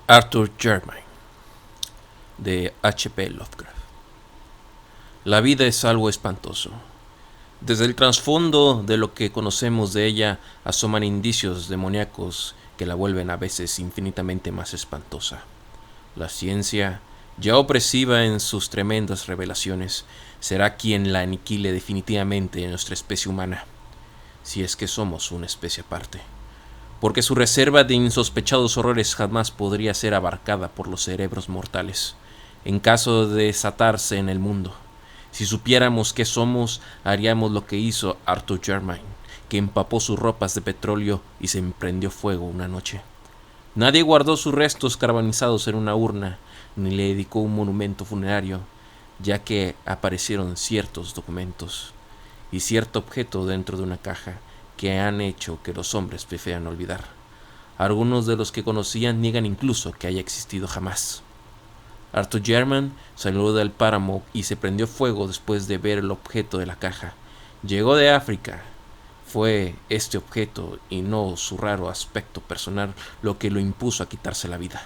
Arthur Germain, de H.P. Lovecraft. La vida es algo espantoso. Desde el trasfondo de lo que conocemos de ella asoman indicios demoníacos que la vuelven a veces infinitamente más espantosa. La ciencia, ya opresiva en sus tremendas revelaciones, será quien la aniquile definitivamente en nuestra especie humana, si es que somos una especie aparte, porque su reserva de insospechados horrores jamás podría ser abarcada por los cerebros mortales, en caso de desatarse en el mundo. Si supiéramos qué somos, haríamos lo que hizo Arthur Germain, que empapó sus ropas de petróleo y se emprendió fuego una noche. Nadie guardó sus restos carbonizados en una urna, ni le dedicó un monumento funerario, ya que aparecieron ciertos documentos y cierto objeto dentro de una caja que han hecho que los hombres prefieran olvidar. Algunos de los que conocían niegan incluso que haya existido jamás. Arthur Germain salió del páramo y se prendió fuego después de ver el objeto de la caja. Llegó de África. Fue este objeto y no su raro aspecto personal lo que lo impuso a quitarse la vida.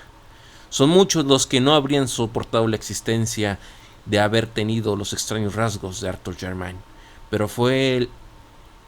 Son muchos los que no habrían soportado la existencia de haber tenido los extraños rasgos de Arthur Germain, pero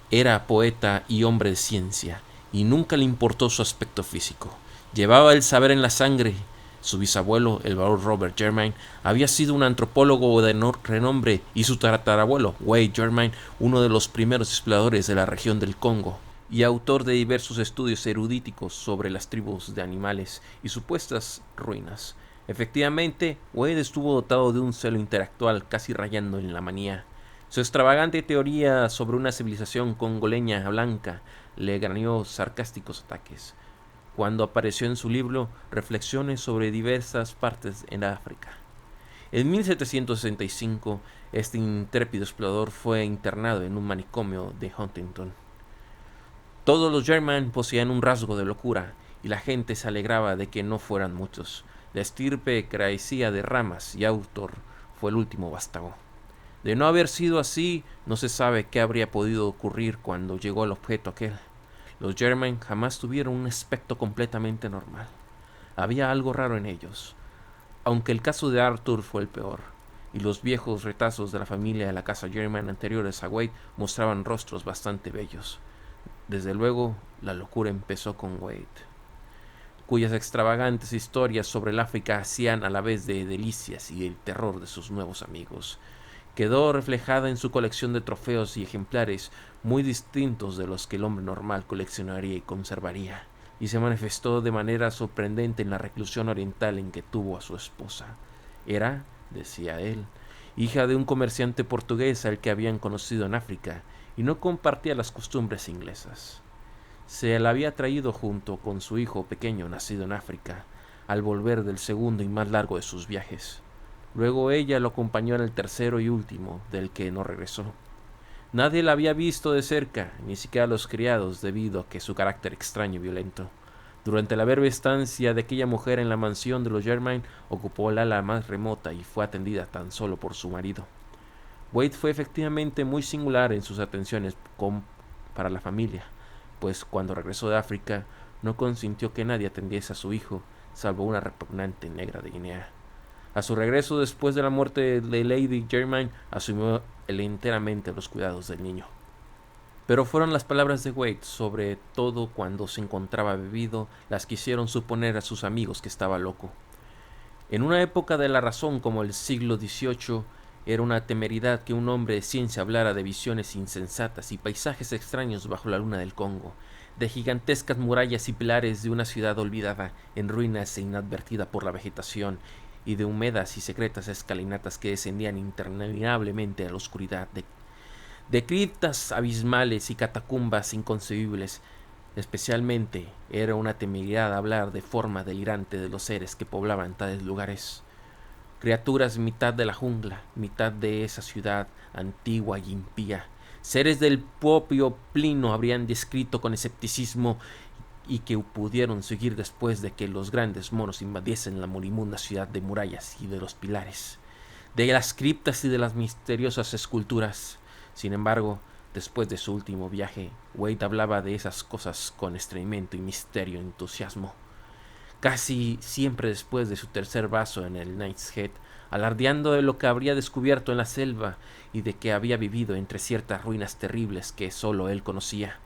era poeta y hombre de ciencia, y nunca le importó su aspecto físico. Llevaba el saber en la sangre. Su bisabuelo, el barón Robert Germain, había sido un antropólogo de renombre, y su tatarabuelo, Wade Germain, uno de los primeros exploradores de la región del Congo, y autor de diversos estudios erudíticos sobre las tribus de animales y supuestas ruinas. Efectivamente, Wade estuvo dotado de un celo intelectual casi rayando en la manía. Su extravagante teoría sobre una civilización congoleña blanca le ganó sarcásticos ataques cuando apareció en su libro Reflexiones sobre diversas partes en África. En 1765, este intrépido explorador fue internado en un manicomio de Huntington. Todos los Germain poseían un rasgo de locura, y la gente se alegraba de que no fueran muchos. La estirpe carecía de ramas, y Arthur fue el último vástago. De no haber sido así, no se sabe qué habría podido ocurrir cuando llegó el objeto aquel. Los Germain jamás tuvieron un aspecto completamente normal. Había algo raro en ellos, aunque el caso de Arthur fue el peor, y los viejos retazos de la familia de la casa Germain anteriores a Wade mostraban rostros bastante bellos. Desde luego, la locura empezó con Wade, cuyas extravagantes historias sobre el África hacían a la vez de delicias y el terror de sus nuevos amigos. Quedó reflejada en su colección de trofeos y ejemplares muy distintos de los que el hombre normal coleccionaría y conservaría, y se manifestó de manera sorprendente en la reclusión oriental en que tuvo a su esposa. Era, decía él, hija de un comerciante portugués al que habían conocido en África, y no compartía las costumbres inglesas. Se la había traído junto con su hijo pequeño nacido en África, al volver del segundo y más largo de sus viajes. Luego ella lo acompañó en el tercero y último, del que no regresó. Nadie la había visto de cerca, ni siquiera los criados, debido a que su carácter extraño y violento. Durante la breve estancia de aquella mujer en la mansión de los Germain, ocupó el ala más remota y fue atendida tan solo por su marido. Wade fue efectivamente muy singular en sus atenciones para la familia, pues cuando regresó de África no consintió que nadie atendiese a su hijo, salvo una repugnante negra de Guinea. A su regreso después de la muerte de Lady Germain, asumió él enteramente los cuidados del niño. Pero fueron las palabras de Wade, sobre todo cuando se encontraba bebido, las que hicieron suponer a sus amigos que estaba loco. En una época de la razón como el siglo XVIII, era una temeridad que un hombre de ciencia hablara de visiones insensatas y paisajes extraños bajo la luna del Congo, de gigantescas murallas y pilares de una ciudad olvidada, en ruinas e inadvertida por la vegetación, y de húmedas y secretas escalinatas que descendían interminablemente a la oscuridad, de criptas abismales y catacumbas inconcebibles. Especialmente era una temeridad hablar de forma delirante de los seres que poblaban tales lugares. Criaturas mitad de la jungla, mitad de esa ciudad antigua y impía. Seres del propio Plinio habrían descrito con escepticismo y que pudieron seguir después de que los grandes monos invadiesen la moribunda ciudad de murallas y de los pilares, de las criptas y de las misteriosas esculturas. Sin embargo, después de su último viaje, Wade hablaba de esas cosas con estremeimiento y misterio y entusiasmo. casi siempre después de su tercer vaso en el Knight's Head, alardeando de lo que habría descubierto en la selva y de que había vivido entre ciertas ruinas terribles que solo él conocía.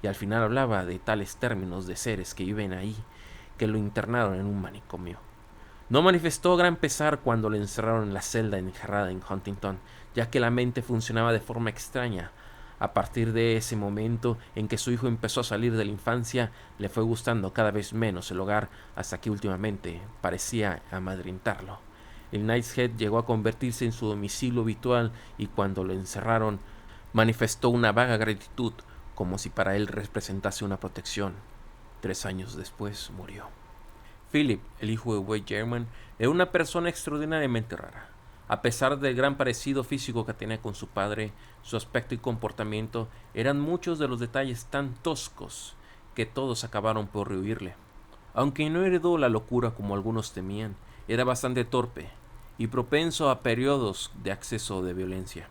Y al final hablaba de tales términos de seres que viven ahí, que lo internaron en un manicomio. No manifestó gran pesar cuando lo encerraron en la celda encerrada en Huntington, ya que la mente funcionaba de forma extraña. A partir de ese momento en que su hijo empezó a salir de la infancia, le fue gustando cada vez menos el hogar, hasta que últimamente parecía amadrintarlo. El Knight's Head llegó a convertirse en su domicilio habitual y cuando lo encerraron, manifestó una vaga gratitud, como si para él representase una protección. 3 años después murió. Philip, el hijo de Wade German, era una persona extraordinariamente rara. A pesar del gran parecido físico que tenía con su padre, su aspecto y comportamiento eran muchos de los detalles tan toscos que todos acabaron por rehuirle. Aunque no heredó la locura como algunos temían, era bastante torpe y propenso a periodos de acceso de violencia.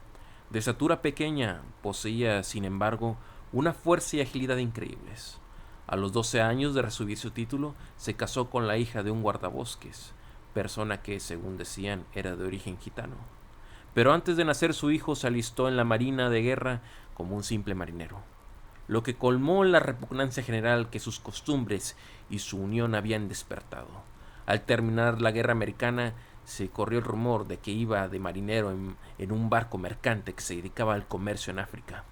De estatura pequeña, poseía, sin embargo, una fuerza y agilidad increíbles. A los 12 años de recibir su título, se casó con la hija de un guardabosques, persona que, según decían, era de origen gitano. Pero antes de nacer su hijo se alistó en la marina de guerra como un simple marinero, lo que colmó la repugnancia general que sus costumbres y su unión habían despertado. Al terminar la guerra americana, se corrió el rumor de que iba de marinero en un barco mercante que se dedicaba al comercio en África.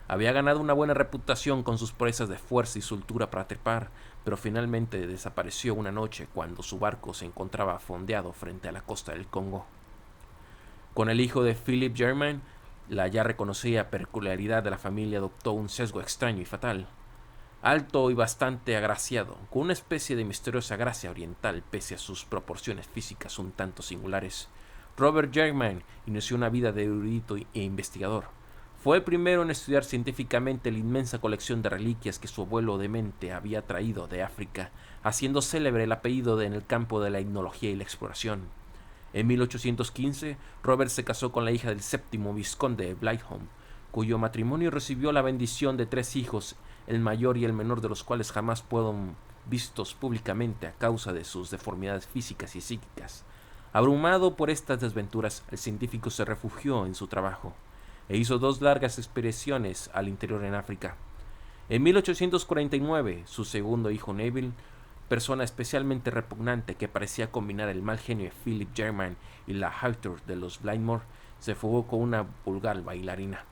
Había ganado una buena reputación con sus proezas de fuerza y soltura para trepar, pero finalmente desapareció una noche cuando su barco se encontraba fondeado frente a la costa del Congo. Con el hijo de Philip Germain, la ya reconocida peculiaridad de la familia adoptó un sesgo extraño y fatal. Alto y bastante agraciado, con una especie de misteriosa gracia oriental pese a sus proporciones físicas un tanto singulares, Robert Germain inició una vida de erudito e investigador. Fue el primero en estudiar científicamente la inmensa colección de reliquias que su abuelo demente había traído de África, haciendo célebre el apellido en el campo de la etnología y la exploración. En 1815, Robert se casó con la hija del séptimo vizconde de Blythehome, cuyo matrimonio recibió la bendición de 3 hijos, el mayor y el menor de los cuales jamás fueron vistos públicamente a causa de sus deformidades físicas y psíquicas. Abrumado por estas desventuras, el científico se refugió en su trabajo e hizo 2 largas expediciones al interior en África. En 1849, su segundo hijo Neville, persona especialmente repugnante que parecía combinar el mal genio de Philip Germain y la hauteur de los Blindmore, se fugó con una vulgar bailarina.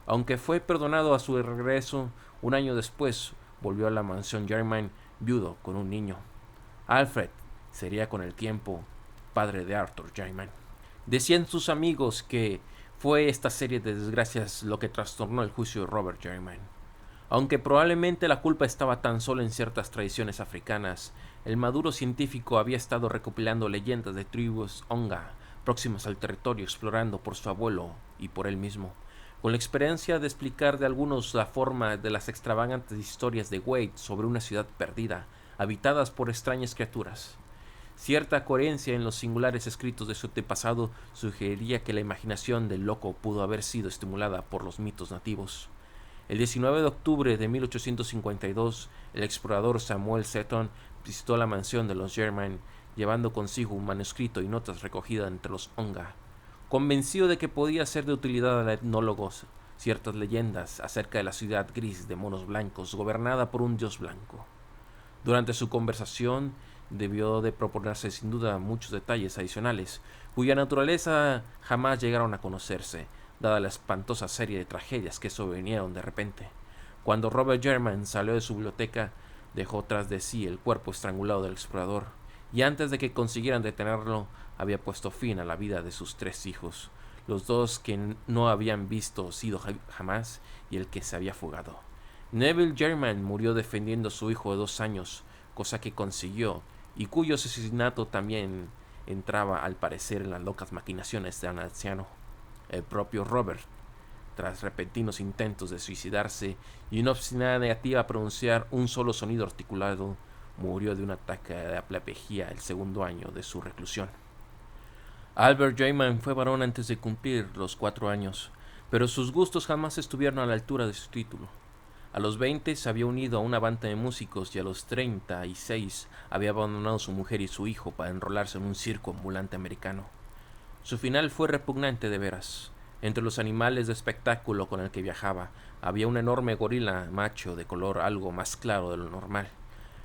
Aunque fue perdonado a su regreso, un año después volvió a la mansión Germain viudo con un niño. Alfred sería con el tiempo padre de Arthur Germain. Decían sus amigos que fue esta serie de desgracias lo que trastornó el juicio de Robert Germain. Aunque probablemente la culpa estaba tan solo en ciertas tradiciones africanas, el maduro científico había estado recopilando leyendas de tribus Onga próximas al territorio, explorando por su abuelo y por él mismo, con la experiencia de explicar de algunos la forma de las extravagantes historias de Wade sobre una ciudad perdida, habitadas por extrañas criaturas. Cierta coherencia en los singulares escritos de su antepasado sugeriría que la imaginación del loco pudo haber sido estimulada por los mitos nativos. El 19 de octubre de 1852, el explorador Samuel Seton visitó la mansión de los Germain, llevando consigo un manuscrito y notas recogidas entre los Onga. Convencido de que podía ser de utilidad a etnólogos ciertas leyendas acerca de la ciudad gris de monos blancos gobernada por un dios blanco. Durante su conversación debió de proponerse sin duda muchos detalles adicionales, cuya naturaleza jamás llegaron a conocerse, dada la espantosa serie de tragedias que sobrevinieron de repente. Cuando Robert Germain salió de su biblioteca, dejó tras de sí el cuerpo estrangulado del explorador, y antes de que consiguieran detenerlo, había puesto fin a la vida de sus 3 hijos, los 2 que no habían visto sido jamás y el que se había fugado. Neville Germain murió defendiendo a su hijo de 2 años, cosa que consiguió, y cuyo asesinato también entraba al parecer en las locas maquinaciones del anciano. El propio Robert, tras repentinos intentos de suicidarse y una obstinada negativa a pronunciar un solo sonido articulado, murió de un ataque de aplapejía el segundo año de su reclusión. Albert Germain fue varón antes de cumplir los 4 años, pero sus gustos jamás estuvieron a la altura de su título. A los 20 se había unido a una banda de músicos y a los 36 había abandonado a su mujer y su hijo para enrolarse en un circo ambulante americano. Su final fue repugnante de veras. Entre los animales de espectáculo con el que viajaba había un enorme gorila macho de color algo más claro de lo normal.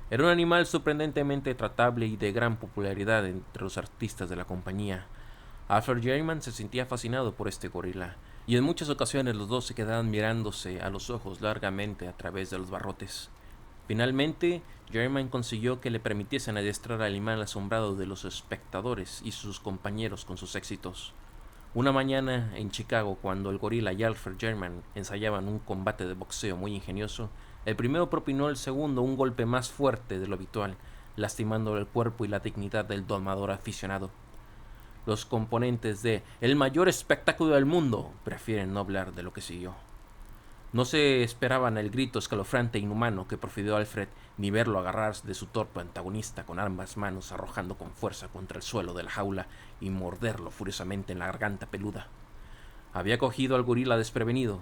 Era un animal sorprendentemente tratable y de gran popularidad entre los artistas de la compañía. Alfred Jerryman se sentía fascinado por este gorila, y en muchas ocasiones los dos se quedaban mirándose a los ojos largamente a través de los barrotes. Finalmente, Jerryman consiguió que le permitiesen adiestrar al animal asombrado de los espectadores y sus compañeros con sus éxitos. Una mañana en Chicago, cuando el gorila y Alfred Jerryman ensayaban un combate de boxeo muy ingenioso, el primero propinó al segundo un golpe más fuerte de lo habitual, lastimando el cuerpo y la dignidad del domador aficionado. Los componentes de El mayor espectáculo del mundo prefieren no hablar de lo que siguió. No se esperaban el grito escalofriante e inhumano que profirió Alfred, ni verlo agarrarse de su torpe antagonista con ambas manos arrojando con fuerza contra el suelo de la jaula y morderlo furiosamente en la garganta peluda. Había cogido al gorila desprevenido,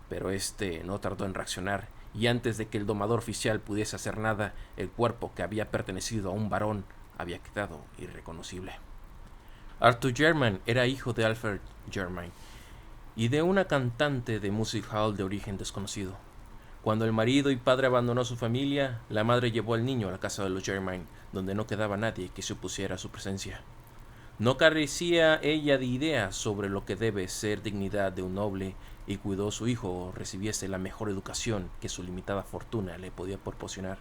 pero este no tardó en reaccionar, y antes de que el domador oficial pudiese hacer nada, el cuerpo que había pertenecido a un varón había quedado irreconocible. Arthur Jerryman era hijo de Alfred Jerryman y de una cantante de music hall de origen desconocido. Cuando el marido y padre abandonó su familia, la madre llevó al niño a la casa de los Jerryman, donde no quedaba nadie que se opusiera a su presencia. No carecía ella de ideas sobre lo que debe ser dignidad de un noble, y cuidó a su hijo recibiese la mejor educación que su limitada fortuna le podía proporcionar.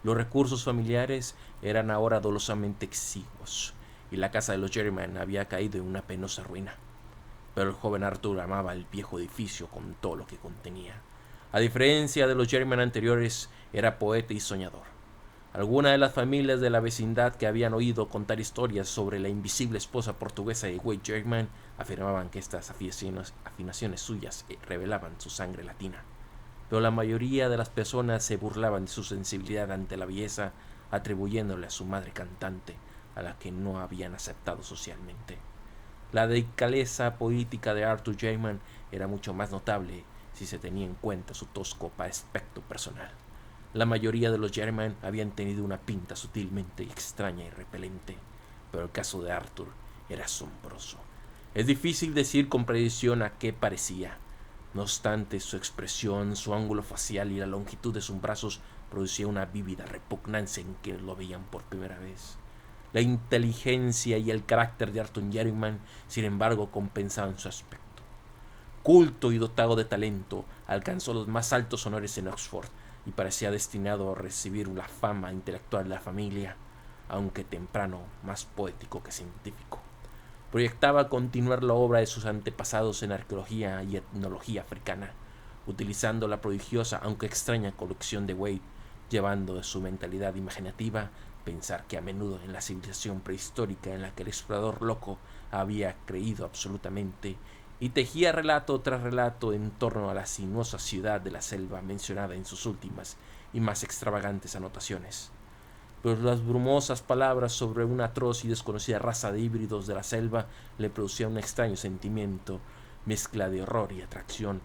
Los recursos familiares eran ahora dolosamente exiguos, y la casa de los Jerryman había caído en una penosa ruina. Pero el joven Arthur amaba el viejo edificio con todo lo que contenía. A diferencia de los Jerryman anteriores, era poeta y soñador. Algunas de las familias de la vecindad que habían oído contar historias sobre la invisible esposa portuguesa de Wade Jerryman afirmaban que estas afinaciones suyas revelaban su sangre latina. Pero la mayoría de las personas se burlaban de su sensibilidad ante la belleza, atribuyéndole a su madre cantante, a la que no habían aceptado socialmente. La delicadeza política de Arthur Jerryman era mucho más notable si se tenía en cuenta su tosco aspecto personal. La mayoría de los Jerryman habían tenido una pinta sutilmente extraña y repelente, pero el caso de Arthur era asombroso. Es difícil decir con precisión a qué parecía. No obstante, su expresión, su ángulo facial y la longitud de sus brazos producía una vívida repugnancia en quienes lo veían por primera vez. La inteligencia y el carácter de Arthur Jerryman, sin embargo, compensaban su aspecto. Culto y dotado de talento, alcanzó los más altos honores en Oxford y parecía destinado a recibir la fama intelectual de la familia, aunque temprano más poético que científico. Proyectaba continuar la obra de sus antepasados en arqueología y etnología africana, utilizando la prodigiosa aunque extraña colección de Wade, llevando de su mentalidad imaginativa pensar que a menudo en la civilización prehistórica en la que el explorador loco había creído absolutamente, y tejía relato tras relato en torno a la sinuosa ciudad de la selva mencionada en sus últimas y más extravagantes anotaciones. Pero las brumosas palabras sobre una atroz y desconocida raza de híbridos de la selva le producían un extraño sentimiento, mezcla de horror y atracción,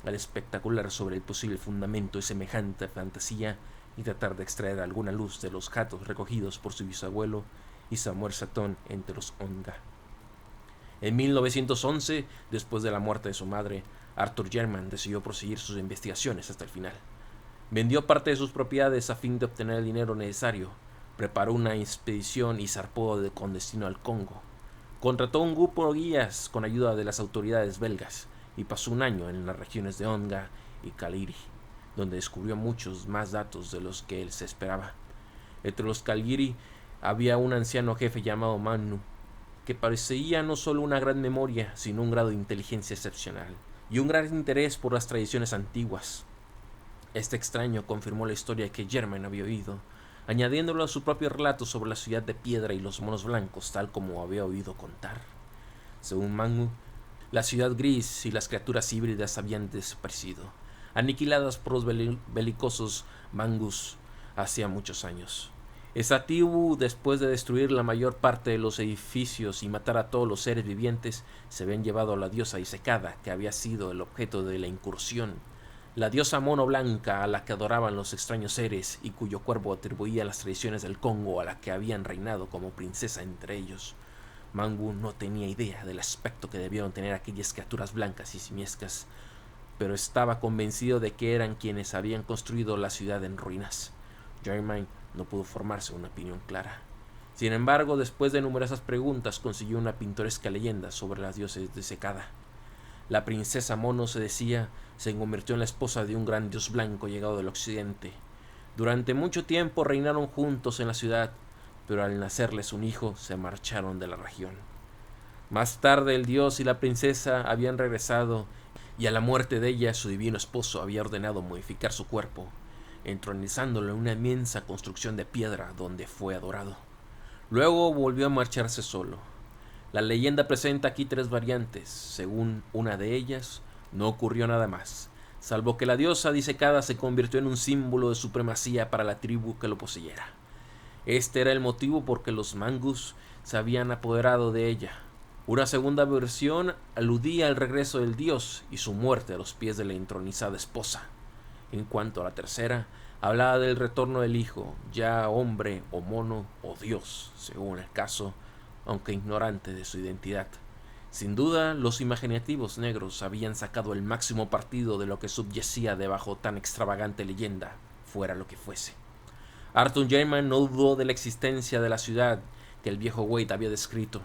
al especular sobre el posible fundamento de semejante fantasía y tratar de extraer alguna luz de los datos recogidos por su bisabuelo y Samuel Satón entre los Onga. En 1911, después de la muerte de su madre, Arthur Jerryman decidió proseguir sus investigaciones hasta el final. Vendió parte de sus propiedades a fin de obtener el dinero necesario, preparó una expedición y zarpó con destino al Congo. Contrató un grupo de guías con ayuda de las autoridades belgas y pasó un año en las regiones de Onga y Calgary, donde descubrió muchos más datos de los que él se esperaba. Entre los Calgary había un anciano jefe llamado Manu, que parecía no solo una gran memoria, sino un grado de inteligencia excepcional y un gran interés por las tradiciones antiguas. Este extraño confirmó la historia que Jerryman había oído, añadiéndolo a su propio relato sobre la ciudad de piedra y los monos blancos, tal como había oído contar. Según Manu, la ciudad gris y las criaturas híbridas habían desaparecido, aniquiladas por los belicosos Mangus hacía muchos años. Esa tribu, después de destruir la mayor parte de los edificios y matar a todos los seres vivientes, se habían llevado a la diosa disecada, que había sido el objeto de la incursión. La diosa mono blanca a la que adoraban los extraños seres y cuyo cuerpo atribuía las tradiciones del Congo a la que habían reinado como princesa entre ellos. Mangu no tenía idea del aspecto que debieron tener aquellas criaturas blancas y simiescas, pero estaba convencido de que eran quienes habían construido la ciudad en ruinas. Jermaine no pudo formarse una opinión clara. Sin embargo, después de numerosas preguntas, consiguió una pintoresca leyenda sobre las dioses de Secada. La princesa Mono, se decía, se convirtió en la esposa de un gran dios blanco llegado del occidente. Durante mucho tiempo reinaron juntos en la ciudad, pero al nacerles un hijo se marcharon de la región. Más tarde el dios y la princesa habían regresado y a la muerte de ella su divino esposo había ordenado modificar su cuerpo, entronizándolo en una inmensa construcción de piedra donde fue adorado. Luego volvió a marcharse solo. La leyenda presenta aquí 3 variantes. Según una de ellas, no ocurrió nada más, salvo que la diosa disecada se convirtió en un símbolo de supremacía para la tribu que lo poseyera. Este era el motivo por que los Mangus se habían apoderado de ella. Una segunda versión aludía al regreso del dios y su muerte a los pies de la entronizada esposa. En cuanto a la tercera, hablaba del retorno del hijo, ya hombre o mono o dios, según el caso, aunque ignorante de su identidad. Sin duda, los imaginativos negros habían sacado el máximo partido de lo que subyacía debajo tan extravagante leyenda, fuera lo que fuese. Arthur Jermyn no dudó de la existencia de la ciudad que el viejo Wade había descrito,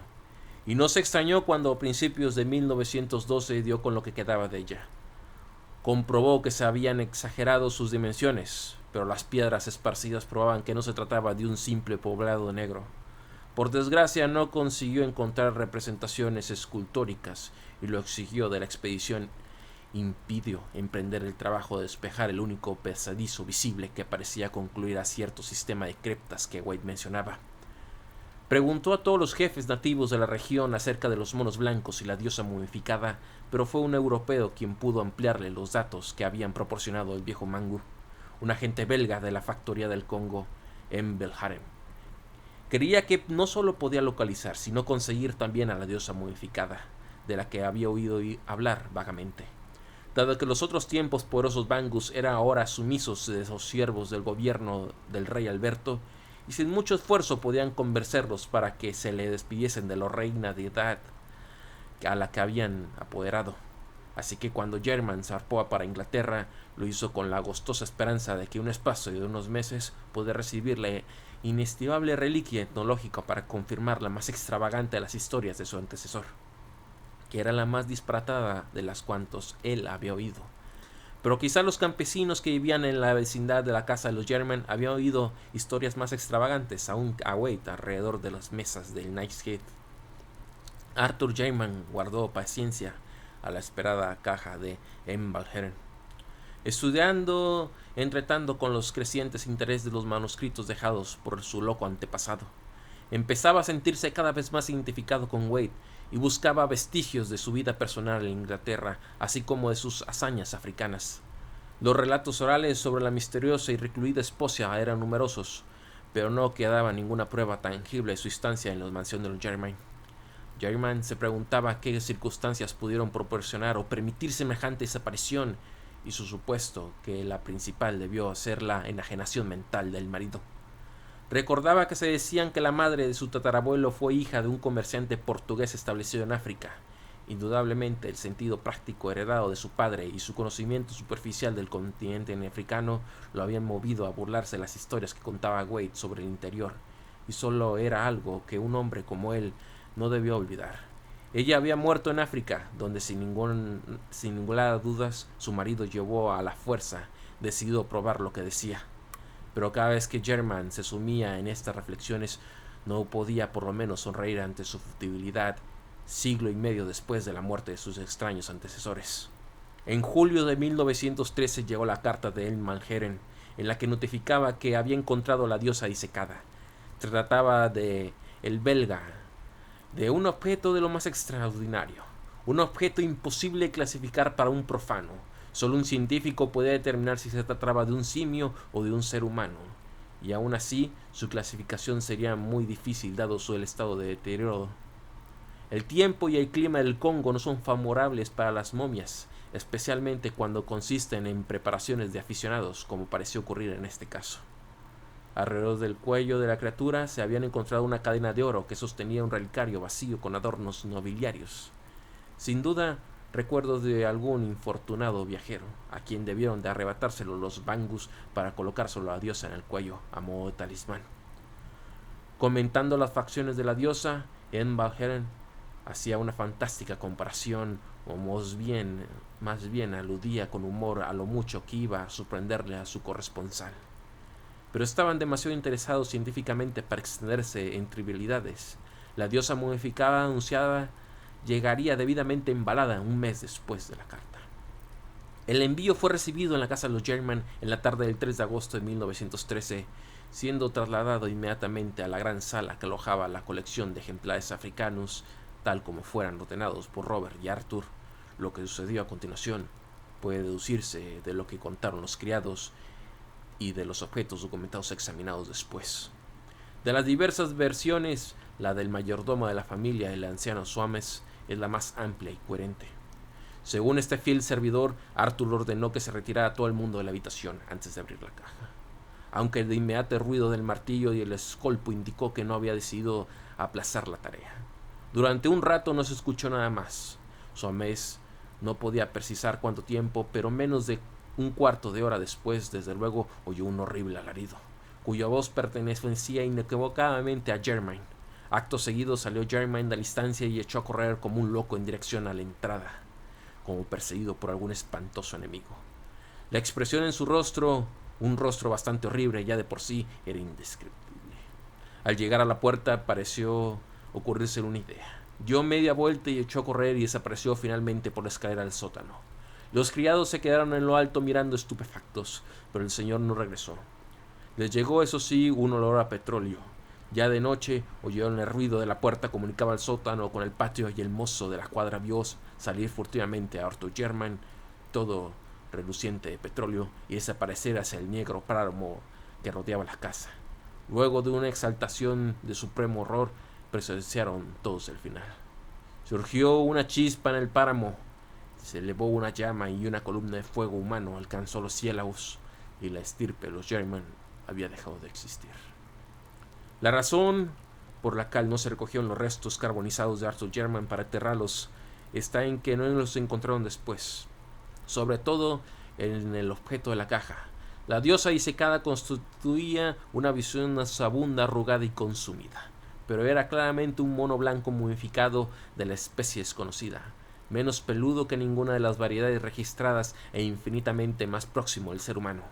y no se extrañó cuando a principios de 1912 dio con lo que quedaba de ella. Comprobó que se habían exagerado sus dimensiones, pero las piedras esparcidas probaban que no se trataba de un simple poblado negro. Por desgracia no consiguió encontrar representaciones escultóricas y lo exigió de la expedición impidió emprender el trabajo de despejar el único pasadizo visible que parecía concluir a cierto sistema de criptas que Wade mencionaba. Preguntó a todos los jefes nativos de la región acerca de los monos blancos y la diosa momificada, pero fue un europeo quien pudo ampliarle los datos que habían proporcionado el viejo Mangu, un agente belga de la factoría del Congo, en Belharem. Creía que no solo podía localizar, sino conseguir también a la diosa momificada, de la que había oído hablar vagamente. Dado que los otros tiempos poderosos Mangus eran ahora sumisos de los siervos del gobierno del rey Alberto, y sin mucho esfuerzo podían convencerlos para que se le despidiesen de la reina de edad a la que habían apoderado. Así que cuando Jermyn zarpó para Inglaterra, lo hizo con la gustosa esperanza de que en un espacio de unos meses podía recibir la inestimable reliquia etnológica para confirmar la más extravagante de las historias de su antecesor, que era la más disparatada de las cuantos él había oído. Pero quizá los campesinos que vivían en la vecindad de la casa de los Jermyn habían oído historias más extravagantes aún a Wade alrededor de las mesas del Knight's Head. Arthur Jermyn guardó paciencia a la esperada caja de Embalheren, estudiando entretanto con los crecientes intereses de los manuscritos dejados por su loco antepasado. Empezaba a sentirse cada vez más identificado con Wade y buscaba vestigios de su vida personal en Inglaterra, así como de sus hazañas africanas. Los relatos orales sobre la misteriosa y recluida esposa eran numerosos, pero no quedaba ninguna prueba tangible de su estancia en la mansión de los Jermyn. Jermyn se preguntaba qué circunstancias pudieron proporcionar o permitir semejante desaparición, y su supuesto que la principal debió ser la enajenación mental del marido. Recordaba que se decían que la madre de su tatarabuelo fue hija de un comerciante portugués establecido en África. Indudablemente el sentido práctico heredado de su padre y su conocimiento superficial del continente africano lo habían movido a burlarse de las historias que contaba Wade sobre el interior, y solo era algo que un hombre como él no debió olvidar. Ella había muerto en África, donde sin ninguna duda su marido llevó a la fuerza, decidido a probar lo que decía. Pero cada vez que Jermyn se sumía en estas reflexiones, no podía por lo menos sonreír ante su futilidad, siglo y medio después de la muerte de sus extraños antecesores. En julio de 1913 llegó la carta de Embalheren, en la que notificaba que había encontrado a la diosa disecada. Trataba de el belga, de un objeto de lo más extraordinario, un objeto imposible de clasificar para un profano. Solo un científico puede determinar si se trataba de un simio o de un ser humano, y aún así su clasificación sería muy difícil dado su estado de deterioro. El tiempo y el clima del Congo no son favorables para las momias, especialmente cuando consisten en preparaciones de aficionados, como pareció ocurrir en este caso. Alrededor del cuello de la criatura se habían encontrado una cadena de oro que sostenía un relicario vacío con adornos nobiliarios. Sin duda, recuerdos de algún infortunado viajero, a quien debieron de arrebatárselo los Bangus para colocárselo a la diosa en el cuello a modo de talismán. Comentando las facciones de la diosa, Envalheren hacía una fantástica comparación, o más bien aludía con humor a lo mucho que iba a sorprenderle a su corresponsal. Pero estaban demasiado interesados científicamente para extenderse en trivialidades. La diosa momificada anunciada llegaría debidamente embalada un mes después de la carta. El envío fue recibido en la casa de los German en la tarde del 3 de agosto de 1913, siendo trasladado inmediatamente a la gran sala que alojaba la colección de ejemplares africanos, tal como fueran ordenados por Robert y Arthur. Lo que sucedió a continuación puede deducirse de lo que contaron los criados y de los objetos documentados examinados después. De las diversas versiones, la del mayordomo de la familia, el anciano Swames, es la más amplia y coherente. Según este fiel servidor, Arthur ordenó que se retirara todo el mundo de la habitación antes de abrir la caja. Aunque el de inmediato ruido del martillo y el escolpo indicó que no había decidido aplazar la tarea. Durante un rato no se escuchó nada más. Swames no podía precisar cuánto tiempo, pero menos de un cuarto de hora después, desde luego, oyó un horrible alarido, cuya voz pertenecía inequívocamente a Germain. Acto seguido salió Germain de la estancia y echó a correr como un loco en dirección a la entrada, como perseguido por algún espantoso enemigo. La expresión en su rostro, un rostro bastante horrible ya de por sí, era indescriptible. Al llegar a la puerta pareció ocurrirse una idea. Dio media vuelta y echó a correr y desapareció finalmente por la escalera del sótano. Los criados se quedaron en lo alto mirando estupefactos, pero el señor no regresó. Les llegó, eso sí, un olor a petróleo. Ya de noche oyeron el ruido de la puerta que comunicaba el sótano con el patio y el mozo de la cuadra vio salir furtivamente a Arthur Germain, todo reluciente de petróleo, y desaparecer hacia el negro páramo que rodeaba la casa. Luego de una exaltación de supremo horror, presenciaron todos el final. Surgió una chispa en el páramo, se elevó una llama y una columna de fuego humano alcanzó los cielos y la estirpe de los German había dejado de existir. La razón por la cual no se recogieron los restos carbonizados de Arthur German para enterrarlos está en que no los encontraron después, sobre todo en el objeto de la caja. La diosa disecada constituía una visión sabunda, arrugada y consumida, pero era claramente un mono blanco momificado de la especie desconocida, menos peludo que ninguna de las variedades registradas e infinitamente más próximo al ser humano,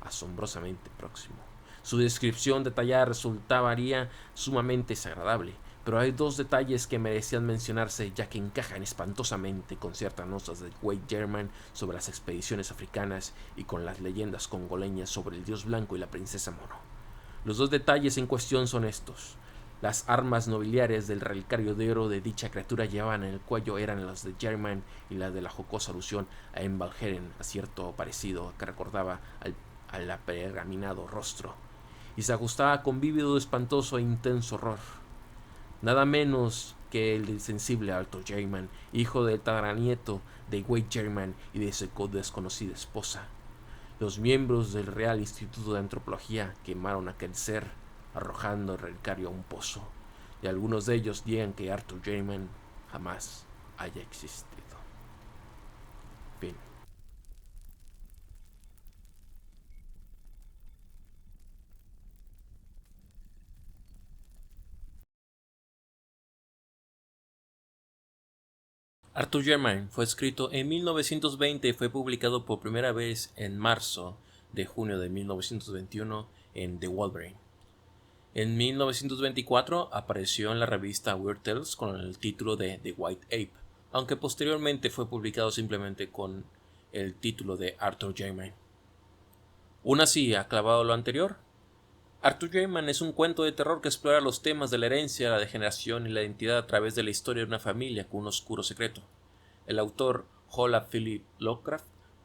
asombrosamente próximo. Su descripción detallada resultaría sumamente desagradable, pero hay dos detalles que merecían mencionarse, ya que encajan espantosamente con ciertas notas de Wade German sobre las expediciones africanas y con las leyendas congoleñas sobre el dios blanco y la princesa mono. Los dos detalles en cuestión son estos. Las armas nobiliarias del relicario de oro de dicha criatura llevaban en el cuello eran las de German y las de la jocosa alusión a Envalheren, a cierto parecido que recordaba al apergaminado rostro, y se ajustaba con vívido, espantoso e intenso horror. Nada menos que el sensible Arthur German, hijo del tataranieto de Wade German y de su desconocida esposa. Los miembros del Real Instituto de Antropología quemaron aquel ser, arrojando el relicario a un pozo, y algunos de ellos niegan que Arthur German jamás haya existido. Fin. Arthur Germain fue escrito en 1920 y fue publicado por primera vez en marzo de junio de 1921 en The Wolverine. En 1924 apareció en la revista Weird Tales con el título de The White Ape, aunque posteriormente fue publicado simplemente con el título de Arthur Germain. ¿Aún así ha clavado lo anterior? Arthur Germain es un cuento de terror que explora los temas de la herencia, la degeneración y la identidad a través de la historia de una familia con un oscuro secreto. El autor, H. Philip Lovecraft,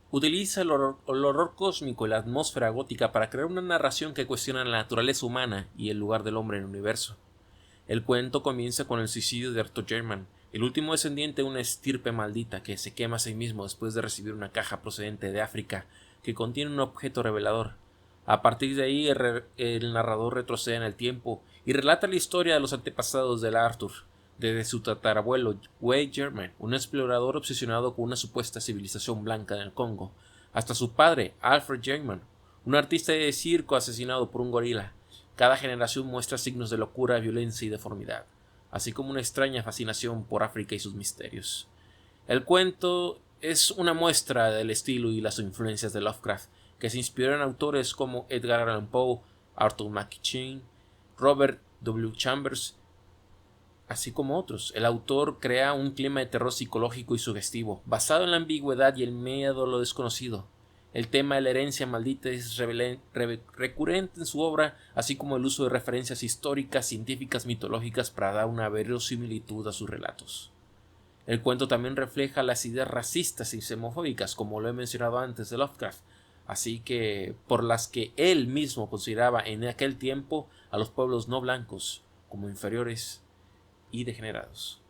utiliza el horror cósmico y la atmósfera gótica para crear una narración que cuestiona la naturaleza humana y el lugar del hombre en el universo. El cuento comienza con el suicidio de Arthur Jermyn, el último descendiente de una estirpe maldita que se quema a sí mismo después de recibir una caja procedente de África que contiene un objeto revelador. A partir de ahí, el narrador retrocede en el tiempo y relata la historia de los antepasados de Arthur, desde su tatarabuelo Wade Jermyn, un explorador obsesionado con una supuesta civilización blanca en el Congo, hasta su padre, Alfred Jermyn, un artista de circo asesinado por un gorila. Cada generación muestra signos de locura, violencia y deformidad, así como una extraña fascinación por África y sus misterios. El cuento es una muestra del estilo y las influencias de Lovecraft, que se inspiró en autores como Edgar Allan Poe, Arthur McChin, Robert W. Chambers, así como otros. El autor crea un clima de terror psicológico y sugestivo, basado en la ambigüedad y el miedo a lo desconocido. El tema de la herencia maldita es recurrente en su obra, así como el uso de referencias históricas, científicas, mitológicas para dar una verosimilitud a sus relatos. El cuento también refleja las ideas racistas y xenofóbicas, como lo he mencionado antes, de Lovecraft, así que por las que él mismo consideraba en aquel tiempo a los pueblos no blancos como inferiores y degenerados.